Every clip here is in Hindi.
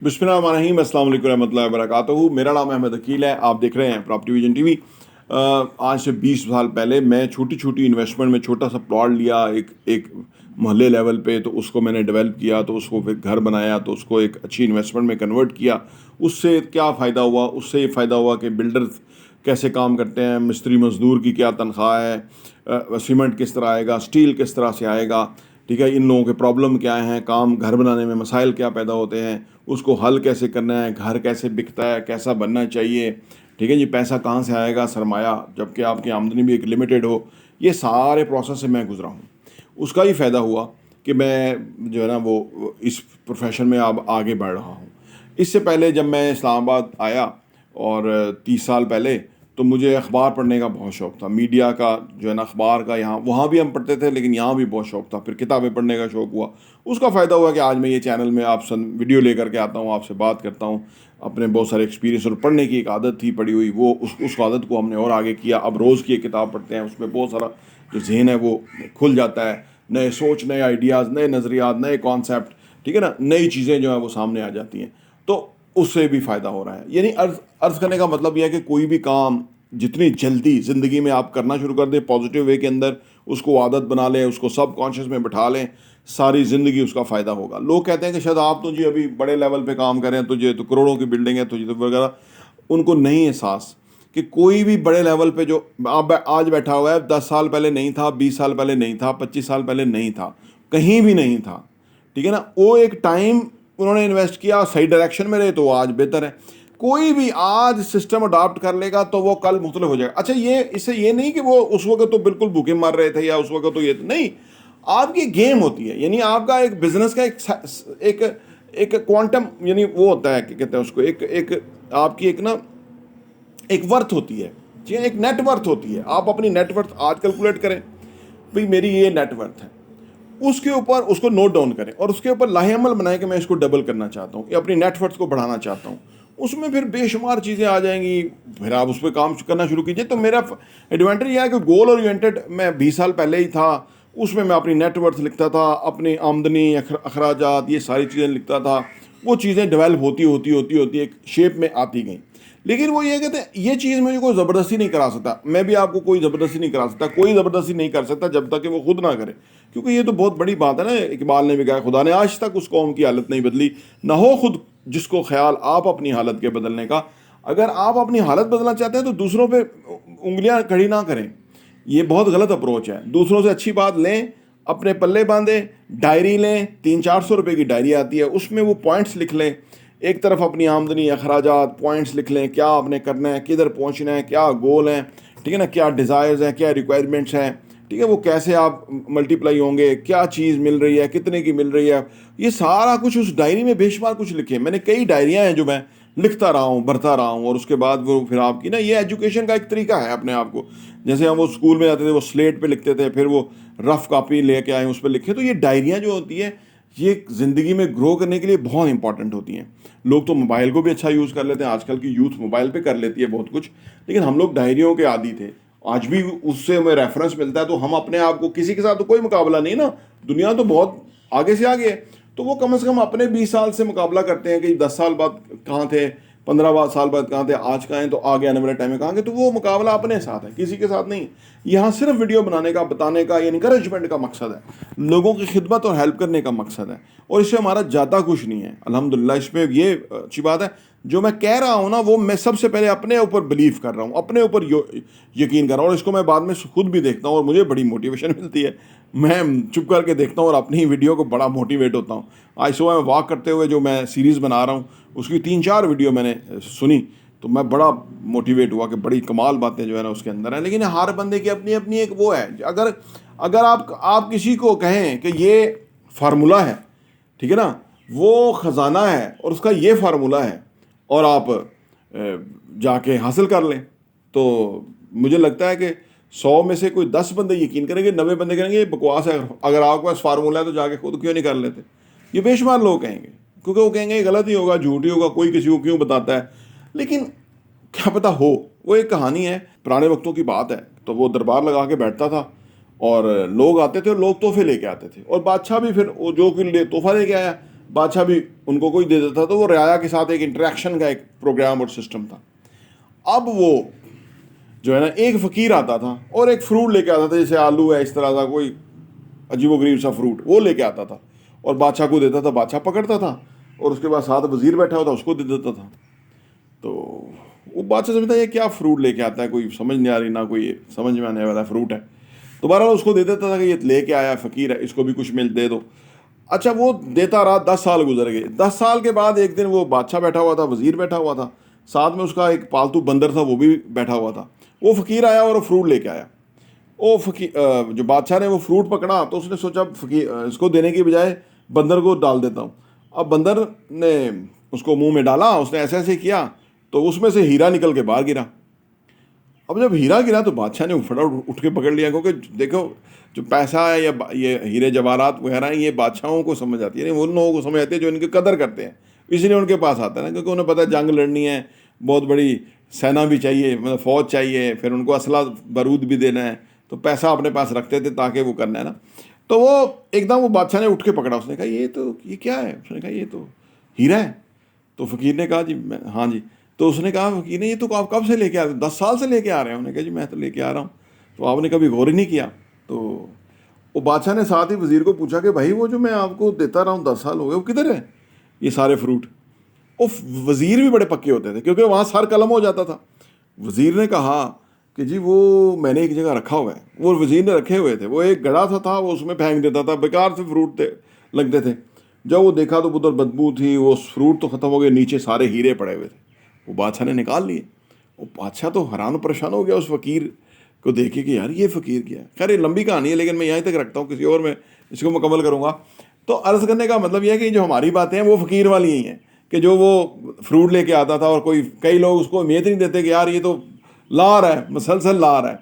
बिस्मिल्लाहिर्रहमानिर्रहीम, अस्सलाम वालेकुम रहमतुल्लाहि व बरकातहू। मेरा नाम अहमद अकील है। आप देख रहे हैं प्रॉपर्टी विजन टीवी। आज से 20 साल पहले मैं छोटी छोटी इन्वेस्टमेंट में छोटा सा प्लॉट लिया एक एक मोहल्ले लेवल पे, तो उसको मैंने डेवलप किया, तो उसको फिर घर बनाया, तो उसको एक अच्छी इन्वेस्टमेंट में कन्वर्ट किया। उससे क्या फ़ायदा हुआ? उससे ये फ़ायदा हुआ कि बिल्डर्स कैसे काम करते हैं, मिस्त्री मज़दूर की क्या तनख्वाह है, सीमेंट किस तरह आएगा, स्टील किस तरह से आएगा, ठीक है, इन लोगों के प्रॉब्लम क्या हैं, काम घर बनाने में मसाइल क्या पैदा होते हैं, उसको हल कैसे करना है, घर कैसे बिकता है, कैसा बनना चाहिए, ठीक है जी, पैसा कहाँ से आएगा, सरमाया, जबकि आपकी आमदनी भी एक लिमिटेड हो। ये सारे प्रोसेस से मैं गुजरा हूँ। उसका ही फ़ायदा हुआ कि मैं जो है ना वो इस प्रोफेशन में अब आगे बढ़ रहा हूँ। इससे पहले जब मैं इस्लामाबाद आया और 30 साल पहले, तो मुझे अखबार पढ़ने का बहुत शौक़ था। मीडिया का जो है ना, अखबार का, यहाँ वहाँ भी हम पढ़ते थे, लेकिन यहाँ भी बहुत शौक़ था। फिर किताबें पढ़ने का शौक़ हुआ। उसका फ़ायदा हुआ कि आज मैं ये चैनल में आप वीडियो लेकर के आता हूँ, आपसे बात करता हूँ। अपने बहुत सारे एक्सपीरियंस, और पढ़ने की एक आदत थी पड़ी हुई, वो उस आदत को हमने और आगे किया। अब रोज़ की एक किताब पढ़ते हैं, उसमें बहुत सारा जो ज़हन है वो खुल जाता है। नए सोच, नए आइडियाज़, नए नज़रियात, नए कॉन्सेप्ट, ठीक है ना, नई चीज़ें जो है वो सामने आ जाती हैं। तो उससे भी फ़ायदा हो रहा है। यानी अर्ज़ करने का मतलब यह है कि कोई भी काम जितनी जल्दी ज़िंदगी में आप करना शुरू कर दें पॉजिटिव वे के अंदर, उसको आदत बना लें, उसको सब कॉन्शियस में बिठा लें, सारी ज़िंदगी उसका फ़ायदा होगा। लोग कहते हैं कि शायद आप तो जी अभी बड़े लेवल पे काम कर रहे हैं, तुझे तो करोड़ों की बिल्डिंग है, तुझे तो वगैरह। उनको नहीं एहसास कि कोई भी बड़े लेवल पे जो आप आज बैठा हुआ है, 10 साल पहले नहीं था, 20 साल पहले नहीं था, 25 साल पहले नहीं था, कहीं भी नहीं था, ठीक है ना। वो एक टाइम उन्होंने इन्वेस्ट किया, सही डायरेक्शन में रहे, तो वो आज बेहतर है। कोई भी आज सिस्टम अडॉप्ट कर लेगा तो वो कल मुख्तलिफ हो जाएगा। अच्छा, ये इससे ये नहीं कि वो उस वक्त तो बिल्कुल भूखे मर रहे थे, या उस वक्त तो ये नहीं। आपकी गेम होती है, यानी आपका एक बिजनेस का एक एक क्वांटम, यानी वो होता है कि कहते हैं उसको, एक एक आपकी एक ना एक वर्थ होती है जी, एक नेटवर्थ होती है। आप अपनी नेटवर्थ आज कैलकुलेट करें, भाई मेरी ये नेटवर्थ है, उसके ऊपर उसको नोट डाउन करें, और उसके ऊपर लाहेअमल बनाएं कि मैं इसको डबल करना चाहता हूँ या अपनी नेटवर्थ को बढ़ाना चाहता हूँ। उसमें फिर बेशुमार चीज़ें आ जाएंगी, फिर आप उस पर काम करना शुरू कीजिए। तो मेरा एडवांटेज यह है कि गोल ओरिएंटेड मैं 20 साल पहले ही था। उसमें मैं अपनी नेटवर्थ लिखता था, अपनी आमदनी, अखराजात, ये सारी चीज़ें लिखता था। वो चीज़ें डेवलप होती होती होती होती एक शेप में आती गई। लेकिन वो ये कहते हैं ये चीज़ मुझे कोई ज़बरदस्ती नहीं करा सकता, मैं भी आपको कोई ज़बरदस्ती नहीं करा सकता, कोई ज़बरदस्ती नहीं कर सकता जब तक कि वो खुद ना करे। क्योंकि ये तो बहुत बड़ी बात है ना, इकबाल ने भी कहा, खुदा ने आज तक उस कौम की हालत नहीं बदली, ना हो खुद जिसको ख्याल आप अपनी हालत के बदलने का। अगर आप अपनी हालत बदलना चाहते हैं तो दूसरों पे उंगलियां खड़ी ना करें, ये बहुत गलत अप्रोच है। दूसरों से अच्छी बात लें, अपने पल्ले बांधें, डायरी लें, 300-400 रुपये की डायरी आती है, उसमें वो पॉइंट्स लिख लें। एक तरफ अपनी आमदनी, अखराजात, पॉइंट्स लिख लें, क्या आपने करना है, किधर पहुंचना है, क्या गोल हैं, ठीक है ना, क्या डिज़ायर्स हैं, क्या रिक्वायरमेंट्स हैं, ठीक है, वो कैसे आप मल्टीप्लाई होंगे, क्या चीज़ मिल रही है, कितने की मिल रही है, ये सारा कुछ उस डायरी में बेशुमार कुछ लिखे। मैंने कई डायरियाँ हैं जो मैं लिखता रहा हूँ, भरता रहा हूँ, और उसके बाद वो फिर आपकी ना, ये एजुकेशन का एक तरीका है अपने आप को। जैसे हम वो स्कूल में जाते थे, वो स्लेट पे लिखते थे, फिर वो रफ़ कॉपी लेके आए, उस पर लिखे। तो ये डायरियाँ जो होती है, ये ज़िंदगी में ग्रो करने के लिए बहुत इंपॉर्टेंट होती हैं। लोग तो मोबाइल को भी अच्छा यूज़ कर लेते हैं, आजकल की यूथ मोबाइल पे कर लेती है बहुत कुछ, लेकिन हम लोग डायरियों के आदी थे। आज भी उससे हमें रेफरेंस मिलता है, तो हम अपने आप को, किसी के साथ तो कोई मुकाबला नहीं ना, दुनिया तो बहुत आगे से आगे है। तो वो कम से कम अपने 20 साल से मुकाबला करते हैं कि 10 साल बाद कहाँ थे, 15 साल बाद कहाँ थे, आज कहाँ हैं, तो आगे आने वाले टाइम में कहाँ हैं। तो वो मुकाबला अपने साथ है, किसी के साथ नहीं। यहाँ सिर्फ वीडियो बनाने का, बताने का, या इनकरेजमेंट का मकसद है, लोगों की खिदमत और हेल्प करने का मकसद है, और इससे हमारा ज़्यादा कुछ नहीं है अल्हम्दुलिल्लाह। इसमें ये अच्छी बात है, जो मैं कह रहा हूँ ना, वो मैं सबसे पहले अपने ऊपर बिलीव कर रहा हूँ, अपने ऊपर यकीन कर रहा हूँ, और इसको मैं बाद में खुद भी देखता हूँ और मुझे बड़ी मोटिवेशन मिलती है। मैं चुप करके देखता हूँ और अपनी वीडियो को बड़ा मोटिवेट होता हूँ। आज सुबह मैं वॉक करते हुए जो मैं सीरीज़ बना रहा हूँ, उसकी 3-4 वीडियो मैंने सुनी, तो मैं बड़ा मोटिवेट हुआ कि बड़ी कमाल बातें जो है ना उसके अंदर है। लेकिन हर बंदे की अपनी अपनी एक वो है। अगर अगर आप किसी को कहें कि ये फार्मूला है, ठीक है ना, वो ख़जाना है और उसका ये फार्मूला है, और आप जाके हासिल कर लें, तो मुझे लगता है कि 100 में से कोई 10 बंदे यकीन करेंगे, 90 बंदे कहेंगे ये बकवास है, अगर आपके पास फार्मूला है तो जाके खुद क्यों नहीं कर लेते। ये बेशुमार लोग कहेंगे, क्योंकि वो कहेंगे ये गलत ही होगा, झूठ ही होगा, कोई किसी को क्यों बताता है। लेकिन क्या पता हो, वो एक कहानी है, पुराने वक्तों की बात है। तो वो दरबार लगा के बैठता था, और लोग आते थे और लोग तोहफे लेके आते थे, और बादशाह भी फिर वो जो कि तोहफा लेके आया, बादशाह भी उनको कोई दे देता, तो वो रियाया के साथ एक इंटरेक्शन का एक प्रोग्राम और सिस्टम था। अब वो जो है ना, एक फ़कीर आता था और एक फ्रूट लेके आता था, जैसे आलू है, इस तरह का कोई अजीबोगरीब सा फ्रूट वो लेके आता था और बादशाह को देता था। बादशाह पकड़ता था और उसके बाद साथ वजीर बैठा होता उसको दे देता था। तो वो बादशाह समझता ये क्या फ्रूट लेके आता है, कोई समझ नहीं आ रही, ना कोई समझ में आने वाला फ्रूट है। तो बहरहाल उसको दे देता था कि ये लेके आया फ़कीर है, इसको भी कुछ मिल दे दो। अच्छा, वो देता रहा, 10 साल गुजर गए। 10 साल के बाद एक दिन वो बादशाह बैठा हुआ था, वजीर बैठा हुआ था, साथ में उसका एक पालतू बंदर था, वो भी बैठा हुआ था। वो फ़कीर आया और फ्रूट लेके आया। वो फ़कीर जो बादशाह ने वो फ्रूट पकड़ा तो उसने सोचा फ़कीर इसको देने की बजाय बंदर को डाल देता हूँ। अब बंदर ने उसको मुंह में डाला, उसने ऐसे ऐसे किया तो उसमें से हीरा निकल के बाहर गिरा। अब जब हीरा गिरा तो बादशाह ने फटाफट उठ के पकड़ लिया, क्योंकि देखो जो पैसा है या ये हीरे जवाहरात वगैरह हैं, ये बादशाहों को समझ आती है, नहीं उन लोगों को समझ आती है जो इनकी कदर करते हैं, इसलिए उनके पास आता है ना, क्योंकि उन्हें पता है जंग लड़नी है, बहुत बड़ी सेना भी चाहिए, मतलब फ़ौज चाहिए, फिर उनको असला बारूद भी देना है, तो पैसा अपने पास रखते थे ताकि वो करना है ना। तो वो एकदम वो बादशाह ने उठ के पकड़ा, उसने कहा ये क्या है? उसने कहा ये तो हीरा है। तो फ़कीर ने कहा जी हाँ जी। तो उसने कहा फ़कीर ने ये तो आप कब से लेके आ रहे हो? 10 साल से लेके आ रहे हैं। उन्होंने कहा जी मैं तो लेके आ रहा हूँ। तो आपने कभी गौर ही नहीं किया? तो वो बादशाह ने साथ ही वज़ीर को पूछा कि भाई वो जो मैं आपको देता रहा हूँ 10 साल हो गए, वो किधर है ये सारे फ्रूट? वो वज़ीर भी बड़े पक्के होते थे क्योंकि वहाँ सर कलम हो जाता था। वज़ीर ने कहा कि जी वो मैंने एक जगह रखा हुआ है। वो वज़ीर ने रखे हुए थे, वो एक गड़ा था वो उसमें फेंक देता था, बेकार से फ्रूट थे लगते थे। जब वो देखा तो उधर बदबू थी, वो फ्रूट तो ख़त्म हो गए, नीचे सारे हीरे पड़े हुए थे। वो बादशाह ने निकाल लिए। वो बादशाह तो हैरान परेशान हो गया उस फ़कीर को देखे कि यार ये फ़कीर क्या है। खैर ये लंबी कहानी है, लेकिन मैं यहीं तक रखता हूँ, किसी और में इसको मुकम्मल करूँगा। तो अर्ज़ करने का मतलब यह है कि जो हमारी बातें हैं वो फ़कीर वाली ही हैं, कि जो वो फ्रूट लेके आता था और कई लोग उसको उम्मीद नहीं देते कि यार ये तो ला रहा है, मसलसल ला रहा है,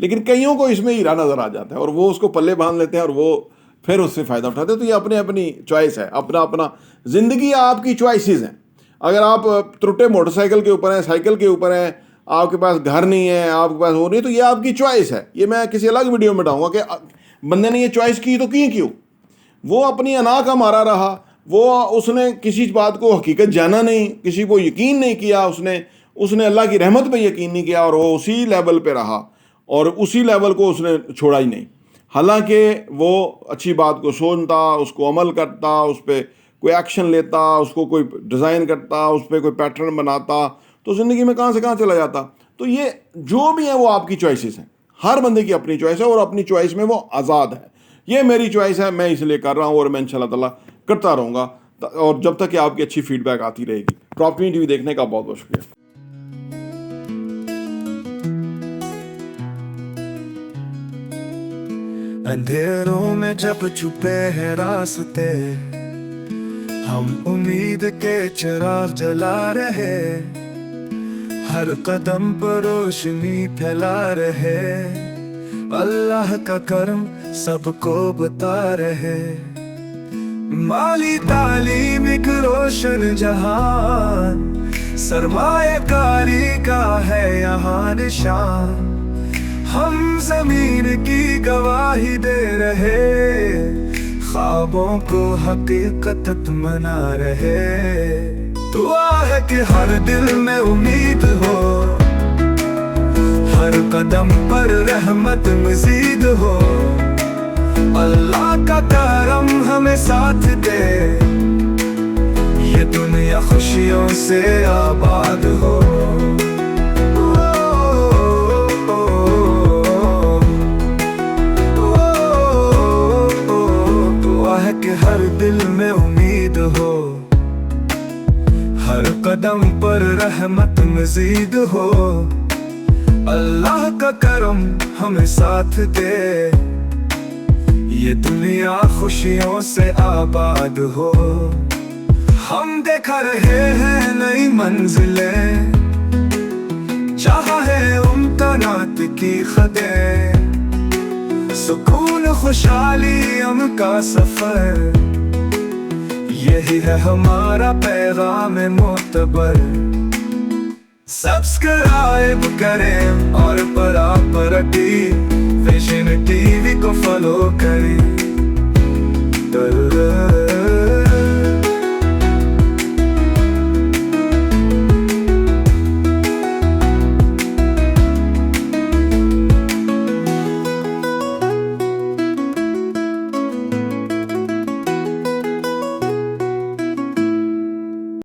लेकिन कईयों को इसमें हीरा नज़र आ जाता है और वो उसको पल्ले बांध लेते हैं और वो फिर उससे फ़ायदा उठाते हैं। तो ये अपनी अपनी चॉइस है, अपना अपना ज़िंदगी आपकी चॉइसेस हैं। अगर आप त्रुटे मोटरसाइकिल के ऊपर हैं, साइकिल के ऊपर हैं, आपके पास घर नहीं है, आपके पास वो नहीं, तो ये आपकी चॉइस है। ये मैं किसी अलग वीडियो में बताऊँगा कि बंदे ने ये चॉइस की तो की क्यों। वो अपनी अना का मारा रहा, वो उसने किसी बात को हकीकत जाना नहीं, किसी को यकीन नहीं किया, उसने अल्लाह की रहमत पे यकीन नहीं किया और वो उसी लेवल पे रहा और उसी लेवल को उसने छोड़ा ही नहीं। हालांकि वो अच्छी बात को सुनता, उसको अमल करता, उस पर कोई एक्शन लेता, उसको कोई डिज़ाइन करता, उस पर कोई पैटर्न बनाता, तो ज़िंदगी में कहाँ से कहाँ चला जाता। तो ये जो भी है वो आपकी चॉइसेस हैं, हर बंदे की अपनी चॉइस है और अपनी चॉइस में वो आज़ाद है। ये मेरी चॉइस है, मैं इसलिए कर रहा हूँ और मैं इंशाल्लाह ताला करता रहूँगा, और जब तक कि आपकी अच्छी फीडबैक आती रहेगी। प्रॉपर्टी टीवी देखने का बहुत बहुत शुक्रिया। अंधेरों में जब छुपे हैं रास्ते, हम उम्मीद के चिराग जला रहे, हर कदम पर रोशनी फैला रहे, अल्लाह का करम सबको बता रहे। माली तालीम एक रोशन जहान, सरमाएकारी का है यहाँ निशान, हम ज़मीन की गवाही दे रहे, ख्वाबों को हकीकत बना रहे। दुआ है कि हर दिल में उम्मीद हो, हर कदम पर रहमत मज़ीद हो, अल्लाह का करम हमें साथ दे, ये दुनिया खुशियों से आबाद हो। कि हर दिल में उम्मीद हो, हर कदम पर रहमत मज़ीद हो, अल्लाह का करम हमें साथ दे, ये दुनिया खुशियों से आबाद हो। हम देखा रहे हैं नई मंजिलें, चाहा है मुमतनात की खदें, सुकून खुशहाली हम का सफर, यही है हमारा पैगाम मोतबर। सब्सक्राइब करें और प्रॉपर्टी विजन टीवी को फॉलो करें।